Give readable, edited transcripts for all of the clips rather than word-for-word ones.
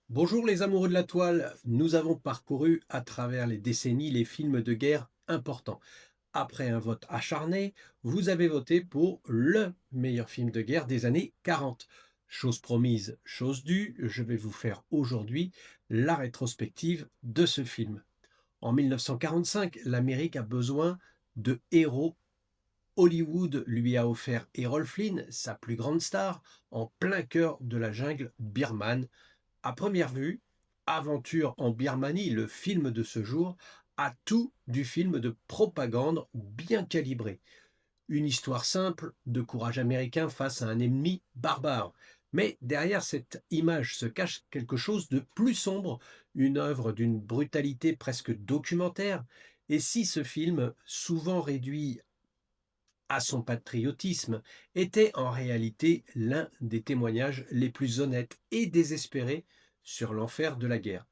Bonjour les amoureux de la toile, nous avons parcouru à travers les décennies les films de guerre importants. Après un vote acharné, vous avez voté pour le meilleur film de guerre des années 40. Chose promise, chose due, je vais vous faire aujourd'hui la rétrospective de ce film. En 1945, l'Amérique a besoin de héros. Hollywood lui a offert Errol Flynn, sa plus grande star, en plein cœur de la jungle birmane. À première vue, Aventure en Birmanie, le film de ce jour, a tout du film de propagande bien calibré. Une histoire simple de courage américain face à un ennemi barbare. Mais derrière cette image se cache quelque chose de plus sombre, une œuvre d'une brutalité presque documentaire. Et si ce film, souvent réduit à son patriotisme, était en réalité l'un des témoignages les plus honnêtes et désespérés sur l'enfer de la guerre.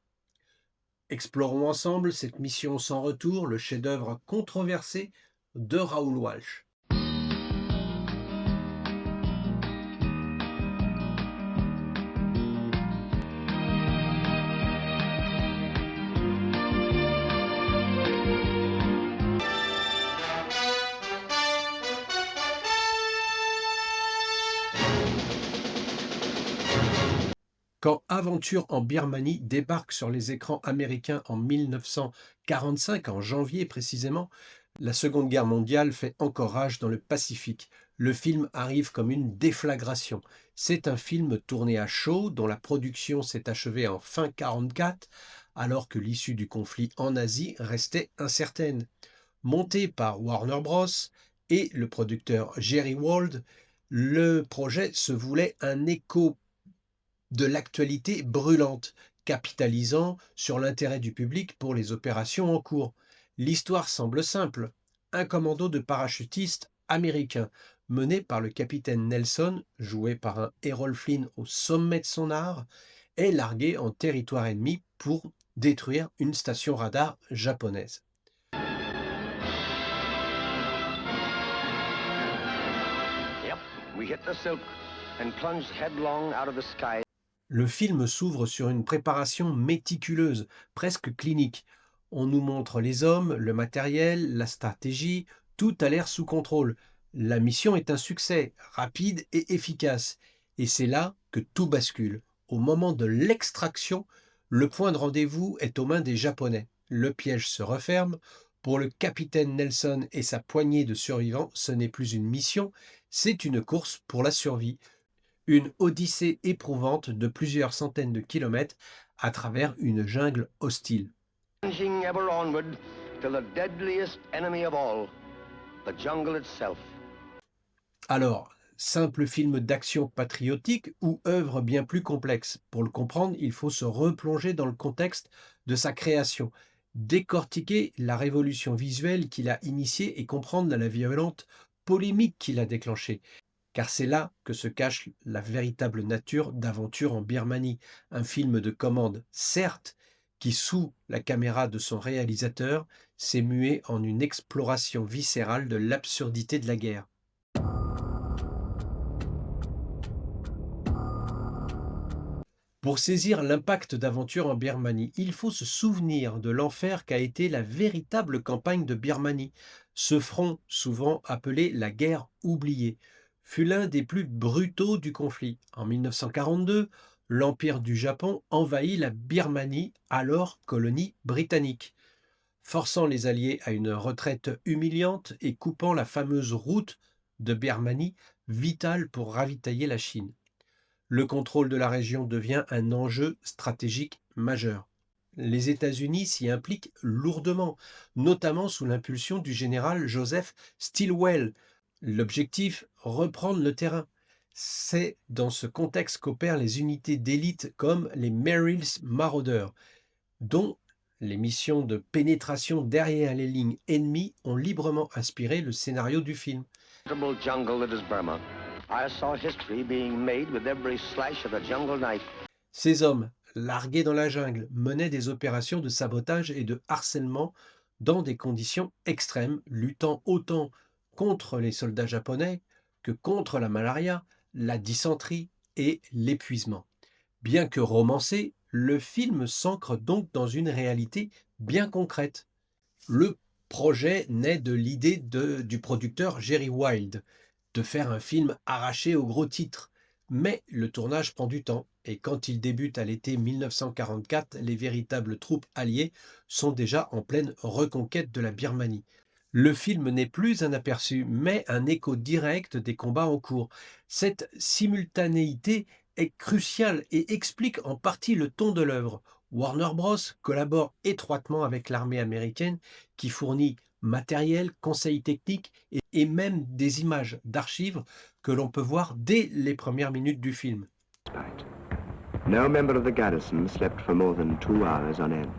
Explorons ensemble cette mission sans retour, le chef-d'œuvre controversé de Raoul Walsh. Quand Aventure en Birmanie débarque sur les écrans américains en 1945, en janvier précisément, la Seconde Guerre mondiale fait encore rage dans le Pacifique. Le film arrive comme une déflagration. C'est un film tourné à chaud dont la production s'est achevée en fin 1944, alors que l'issue du conflit en Asie restait incertaine. Monté par Warner Bros. Et le producteur Jerry Wald, le projet se voulait un écho de l'actualité brûlante, capitalisant sur l'intérêt du public pour les opérations en cours. L'histoire semble simple. Un commando de parachutistes américains, mené par le capitaine Nelson, joué par un Errol Flynn au sommet de son art, est largué en territoire ennemi pour détruire une station radar japonaise. Yep, we hit the silk and plunged headlong out of the sky. Le film s'ouvre sur une préparation méticuleuse, presque clinique. On nous montre les hommes, le matériel, la stratégie, tout a l'air sous contrôle. La mission est un succès, rapide et efficace. Et c'est là que tout bascule. Au moment de l'extraction, le point de rendez-vous est aux mains des Japonais. Le piège se referme. Pour le capitaine Nelson et sa poignée de survivants, ce n'est plus une mission, c'est une course pour la survie. Une odyssée éprouvante de plusieurs centaines de kilomètres à travers une jungle hostile. Plunging ever onward till the deadliest enemy of all, the jungle itself. Alors, simple film d'action patriotique ou œuvre bien plus complexe? Pour le comprendre, il faut se replonger dans le contexte de sa création, décortiquer la révolution visuelle qu'il a initiée et comprendre la violente polémique qu'il a déclenchée. Car c'est là que se cache la véritable nature d'Aventure en Birmanie, un film de commande, certes, qui, sous la caméra de son réalisateur, s'est mué en une exploration viscérale de l'absurdité de la guerre. Pour saisir l'impact d'Aventure en Birmanie, il faut se souvenir de l'enfer qu'a été la véritable campagne de Birmanie. Ce front, souvent appelé la guerre oubliée, fut l'un des plus brutaux du conflit. En 1942, l'Empire du Japon envahit la Birmanie, alors colonie britannique, forçant les Alliés à une retraite humiliante et coupant la fameuse route de Birmanie, vitale pour ravitailler la Chine. Le contrôle de la région devient un enjeu stratégique majeur. Les États-Unis s'y impliquent lourdement, notamment sous l'impulsion du général Joseph Stilwell. L'objectif, reprendre le terrain. C'est dans ce contexte qu'opèrent les unités d'élite comme les Merrill's Marauders, dont les missions de pénétration derrière les lignes ennemies ont librement inspiré le scénario du film. Incredible jungle that is Burma. I saw history being made with every slash of the jungle knife. Ces hommes, largués dans la jungle, menaient des opérations de sabotage et de harcèlement dans des conditions extrêmes, luttant autant contre les soldats japonais que contre la malaria, la dysenterie et l'épuisement. Bien que romancé, Le film s'ancre donc dans une réalité bien concrète. Le projet naît de l'idée du producteur Jerry Wilde de faire un film arraché au gros titre. Mais le tournage prend du temps et quand il débute à l'été 1944, les véritables troupes alliées sont déjà en pleine reconquête de la Birmanie. Le film n'est plus un aperçu, mais un écho direct des combats en cours. Cette simultanéité est cruciale et explique en partie le ton de l'œuvre. Warner Bros. Collabore étroitement avec l'armée américaine qui fournit matériel, conseils techniques et même des images d'archives que l'on peut voir dès les premières minutes du film. No member of the garrison slept for more than 2 hours on end.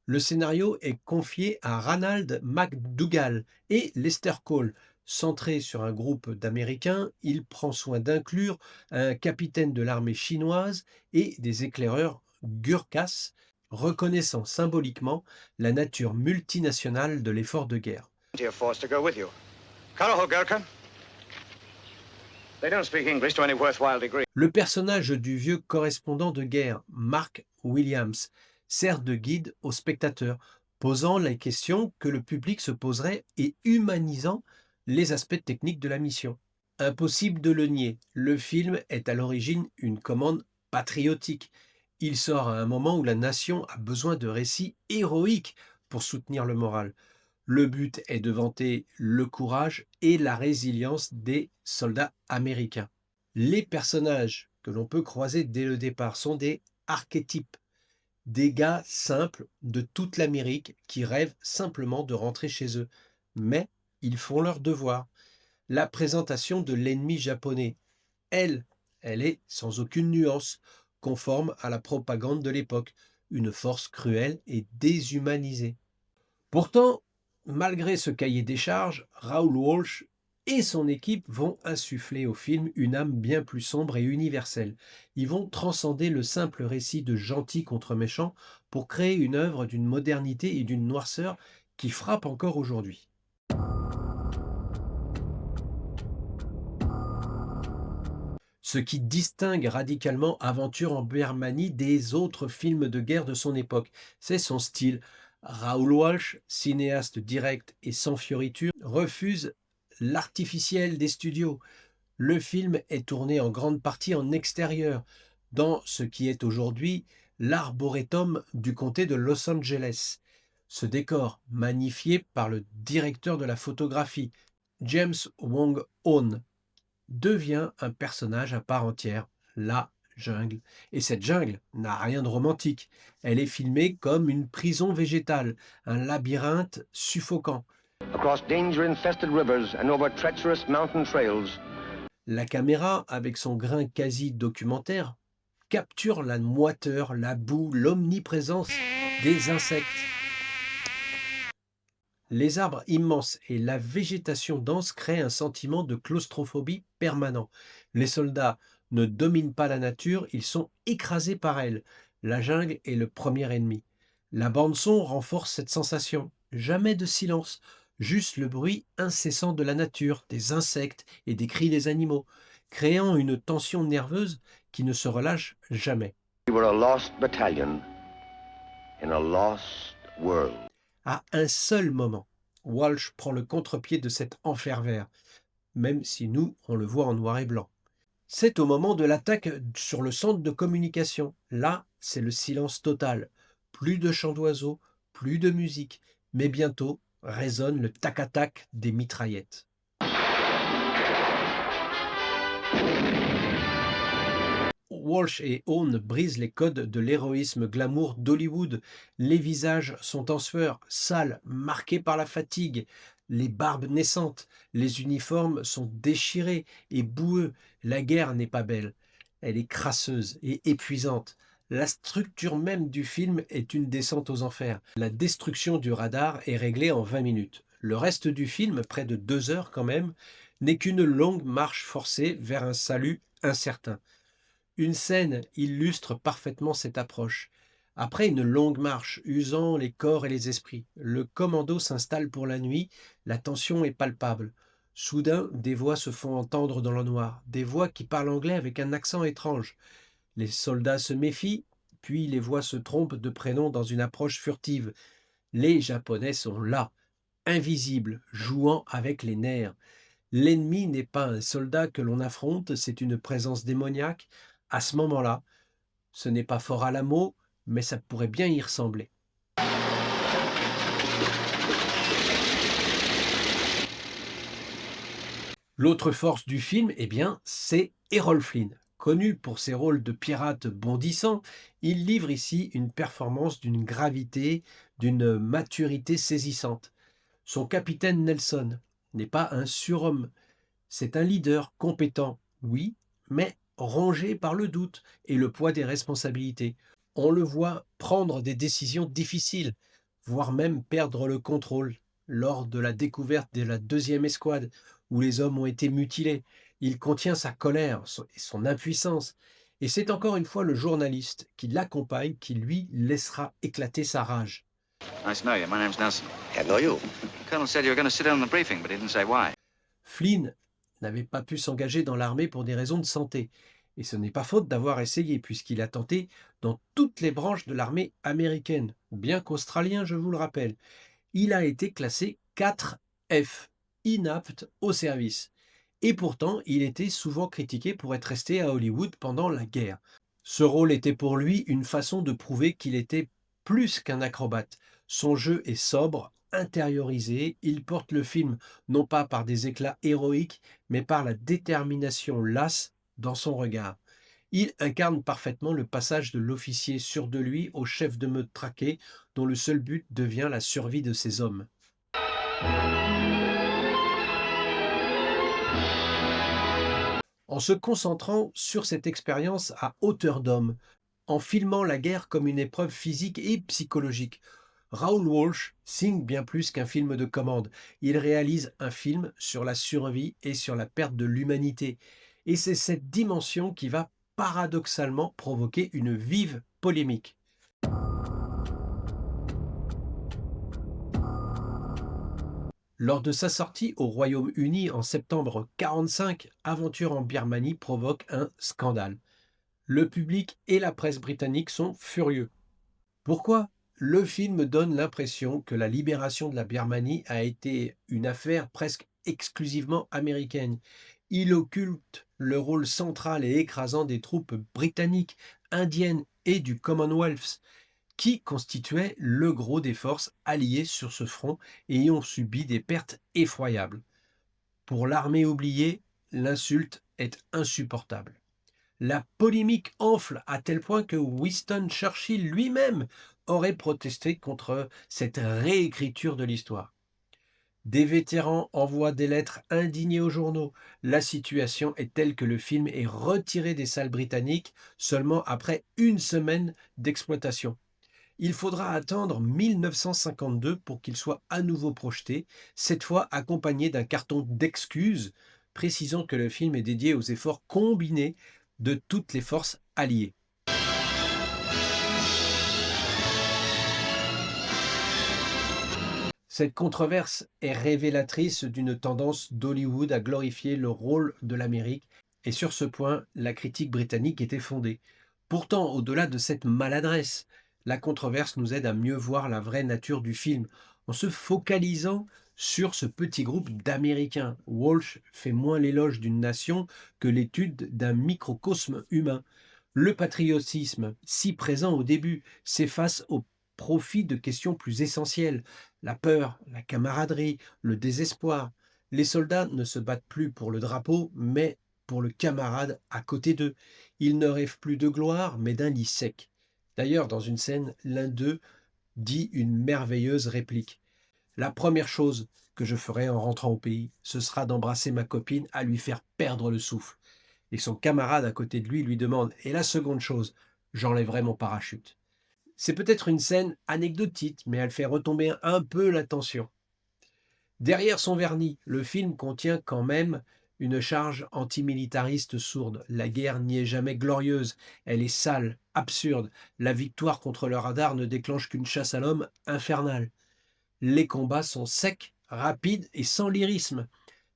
Le scénario est confié à Ranald McDougall et Lester Cole. Centré sur un groupe d'Américains, il prend soin d'inclure un capitaine de l'armée chinoise et des éclaireurs Gurkhas, reconnaissant symboliquement la nature multinationale de l'effort de guerre. Your force to go with you. Karaho Gurkha. They don't speak English to any worthwhile degree. Le personnage du vieux correspondant de guerre, Mark Williams, sert de guide au spectateur, posant les questions que le public se poserait et humanisant les aspects techniques de la mission. Impossible de le nier, le film est à l'origine une commande patriotique. Il sort à un moment où la nation a besoin de récits héroïques pour soutenir le moral. Le but est de vanter le courage et la résilience des soldats américains. Les personnages que l'on peut croiser dès le départ sont des archétypes, des gars simples de toute l'Amérique qui rêvent simplement de rentrer chez eux. Mais ils font leur devoir. La présentation de l'ennemi japonais, elle est sans aucune nuance, conforme à la propagande de l'époque, une force cruelle et déshumanisée. Pourtant, malgré ce cahier des charges, Raoul Walsh et son équipe vont insuffler au film une âme bien plus sombre et universelle. Ils vont transcender le simple récit de gentils contre méchants pour créer une œuvre d'une modernité et d'une noirceur qui frappe encore aujourd'hui. Ce qui distingue radicalement Aventure en Birmanie des autres films de guerre de son époque, c'est son style. Raoul Walsh, cinéaste direct et sans fioriture, refuse l'artificiel des studios. Le film est tourné en grande partie en extérieur, dans ce qui est aujourd'hui l'arboretum du comté de Los Angeles. Ce décor, magnifié par le directeur de la photographie, James Wong-Hoon, devient un personnage à part entière, la jungle. Et cette jungle n'a rien de romantique. Elle est filmée comme une prison végétale, un labyrinthe suffocant. Across danger-infested rivers and over treacherous mountain trails, La caméra, avec son grain quasi documentaire, capture la moiteur, la boue, l'omniprésence des insectes. Les arbres immenses et la végétation dense créent un sentiment de claustrophobie permanent. Les soldats ne dominent pas la nature, ils sont écrasés par elle. La jungle est le premier ennemi. La bande-son renforce cette sensation. Jamais de silence, juste le bruit incessant de la nature, des insectes et des cris des animaux, créant une tension nerveuse qui ne se relâche jamais. we were a lost battalion in a lost world. À un seul moment, Walsh prend le contre-pied de cet enfer vert, même si nous, on le voit en noir et blanc. C'est au moment de l'attaque sur le centre de communication. Là, c'est le silence total. Plus de chants d'oiseaux, plus de musique, mais bientôt résonne le tac-à-tac des mitraillettes. Walsh et Hoon brisent les codes de l'héroïsme glamour d'Hollywood. Les visages sont en sueur, sales, marqués par la fatigue, les barbes naissantes, les uniformes sont déchirés et boueux. La guerre n'est pas belle, elle est crasseuse et épuisante. La structure même du film est une descente aux enfers. La destruction du radar est réglée en 20 minutes. Le reste du film, près de 2 heures quand même, n'est qu'une longue marche forcée vers un salut incertain. Une scène illustre parfaitement cette approche. Après une longue marche usant les corps et les esprits, le commando s'installe pour la nuit, la tension est palpable. Soudain, des voix se font entendre dans le noir, des voix qui parlent anglais avec un accent étrange. Les soldats se méfient, puis les voix se trompent de prénom dans une approche furtive. Les Japonais sont là, invisibles, jouant avec les nerfs. L'ennemi n'est pas un soldat que l'on affronte, c'est une présence démoniaque. À ce moment-là, ce n'est pas fort à la mot, mais ça pourrait bien y ressembler. L'autre force du film, eh bien, c'est Errol Flynn. Connu pour ses rôles de pirate bondissant, il livre ici une performance d'une gravité, d'une maturité saisissante. Son capitaine Nelson n'est pas un surhomme, c'est un leader compétent, oui, mais rongé par le doute et le poids des responsabilités. On le voit prendre des décisions difficiles, voire même perdre le contrôle lors de la découverte de la deuxième escouade, où les hommes ont été mutilés. Il contient sa colère et son impuissance. Et c'est encore une fois le journaliste qui l'accompagne qui lui laissera éclater sa rage. Nice to know you. My name's Nelson. I know you. The colonel said you were going to sit in on the briefing, but he didn't say why. Flynn n'avait pas pu s'engager dans l'armée pour des raisons de santé. Et ce n'est pas faute d'avoir essayé, puisqu'il a tenté dans toutes les branches de l'armée américaine, bien qu'australien, je vous le rappelle. Il a été classé 4F, inapte au service. Et pourtant, il était souvent critiqué pour être resté à Hollywood pendant la guerre. Ce rôle était pour lui une façon de prouver qu'il était plus qu'un acrobate. Son jeu est sobre, intériorisé, il porte le film non pas par des éclats héroïques, mais par la détermination lasse dans son regard. Il incarne parfaitement le passage de l'officier sûr de lui au chef de meute traqué, dont le seul but devient la survie de ses hommes. En se concentrant sur cette expérience à hauteur d'homme, en filmant la guerre comme une épreuve physique et psychologique, Raoul Walsh signe bien plus qu'un film de commande. Il réalise un film sur la survie et sur la perte de l'humanité. Et c'est cette dimension qui va paradoxalement provoquer une vive polémique. Lors de sa sortie au Royaume-Uni en septembre 1945, Aventure en Birmanie provoque un scandale. Le public et la presse britannique sont furieux. Pourquoi ? Le film donne l'impression que la libération de la Birmanie a été une affaire presque exclusivement américaine. Il occulte le rôle central et écrasant des troupes britanniques, indiennes et du Commonwealth, qui constituaient le gros des forces alliées sur ce front et y ont subi des pertes effroyables. Pour l'armée oubliée, l'insulte est insupportable. La polémique enfle à tel point que Winston Churchill lui-même aurait protesté contre cette réécriture de l'histoire. Des vétérans envoient des lettres indignées aux journaux. La situation est telle que le film est retiré des salles britanniques seulement après une semaine d'exploitation. Il faudra attendre 1952 pour qu'il soit à nouveau projeté, cette fois accompagné d'un carton d'excuses précisant que le film est dédié aux efforts combinés de toutes les forces alliées. Cette controverse est révélatrice d'une tendance d'Hollywood à glorifier le rôle de l'Amérique, et sur ce point, la critique britannique était fondée. Pourtant, au-delà de cette maladresse, la controverse nous aide à mieux voir la vraie nature du film, en se focalisant sur ce petit groupe d'Américains. Walsh fait moins l'éloge d'une nation que l'étude d'un microcosme humain. Le patriotisme, si présent au début, s'efface au profit de questions plus essentielles. La peur, la camaraderie, le désespoir. Les soldats ne se battent plus pour le drapeau, mais pour le camarade à côté d'eux. Ils ne rêvent plus de gloire, mais d'un lit sec. D'ailleurs, dans une scène, l'un d'eux dit une merveilleuse réplique. La première chose que je ferai en rentrant au pays, ce sera d'embrasser ma copine à lui faire perdre le souffle. Et son camarade à côté de lui demande « Et la seconde chose, j'enlèverai mon parachute ». C'est peut-être une scène anecdotique, mais elle fait retomber un peu la tension. Derrière son vernis, le film contient quand même une charge antimilitariste sourde. La guerre n'y est jamais glorieuse, elle est sale, absurde. La victoire contre le radar ne déclenche qu'une chasse à l'homme infernale. Les combats sont secs, rapides et sans lyrisme.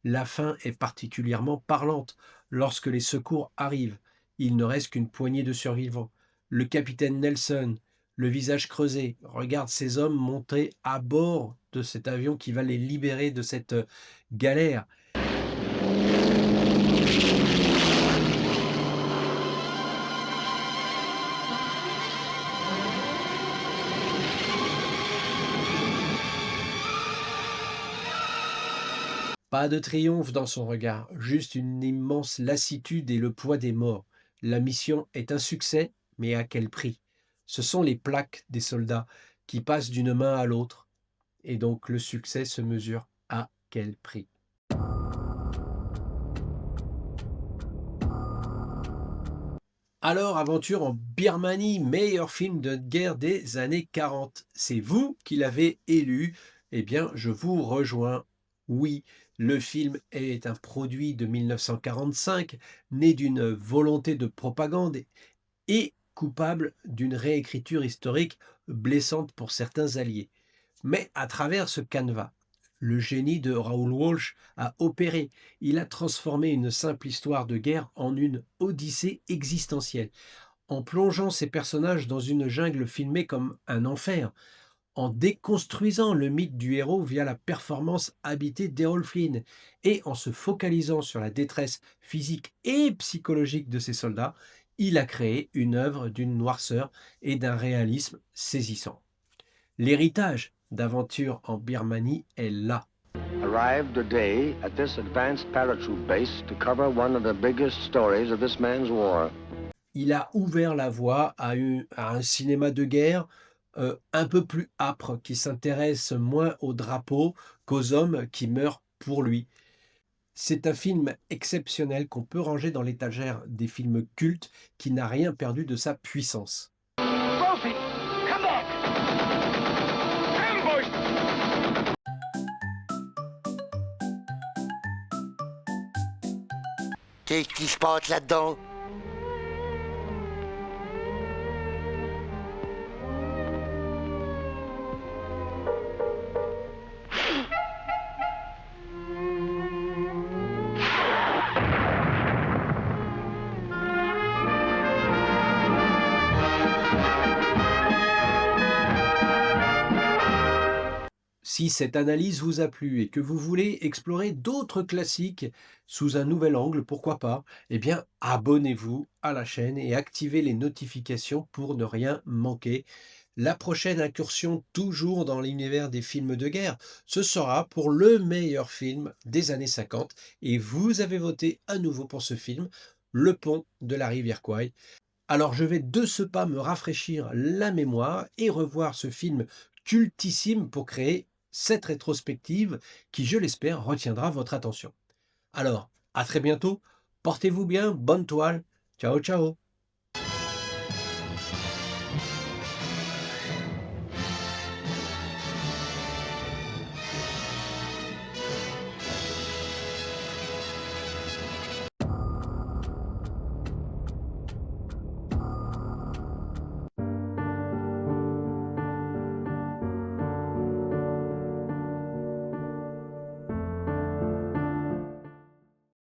La fin est particulièrement parlante. Lorsque les secours arrivent, il ne reste qu'une poignée de survivants. Le capitaine Nelson, le visage creusé, regarde ces hommes monter à bord de cet avion qui va les libérer de cette galère. Pas de triomphe dans son regard, juste une immense lassitude et le poids des morts. La mission est un succès, mais à quel prix? Ce sont les plaques des soldats qui passent d'une main à l'autre, et donc le succès se mesure à quel prix? Alors, Aventure en Birmanie, meilleur film de guerre des années 40. C'est vous qui l'avez élu. Eh bien, je vous rejoins. Oui, le film est un produit de 1945, né d'une volonté de propagande et coupable d'une réécriture historique blessante pour certains alliés. Mais à travers ce canevas, le génie de Raoul Walsh a opéré. Il a transformé une simple histoire de guerre en une odyssée existentielle, en plongeant ses personnages dans une jungle filmée comme un enfer, en déconstruisant le mythe du héros via la performance habitée d'Errol Flynn, et en se focalisant sur la détresse physique et psychologique de ses soldats. Il a créé une œuvre d'une noirceur et d'un réalisme saisissant. L'héritage d'Aventure en Birmanie est là. Arrived today at this advanced parachute base to cover one of the biggest stories of this man's war. Il a ouvert la voie à un cinéma de guerre un peu plus âpre, qui s'intéresse moins aux drapeaux qu'aux hommes qui meurent pour lui. C'est un film exceptionnel qu'on peut ranger dans l'étagère des films cultes, qui n'a rien perdu de sa puissance. Sophie, come back! Ambush! Qu'est-ce qui se passe là-dedans? Si cette analyse vous a plu et que vous voulez explorer d'autres classiques sous un nouvel angle, pourquoi pas, eh bien abonnez-vous à la chaîne et activez les notifications pour ne rien manquer. La prochaine incursion, toujours dans l'univers des films de guerre, ce sera pour le meilleur film des années 50, et vous avez voté à nouveau pour ce film, Le Pont de la rivière Kwai. Alors je vais de ce pas me rafraîchir la mémoire et revoir ce film cultissime pour créer cette rétrospective qui, je l'espère, retiendra votre attention. Alors, à très bientôt, portez-vous bien, bonne toile, ciao ciao.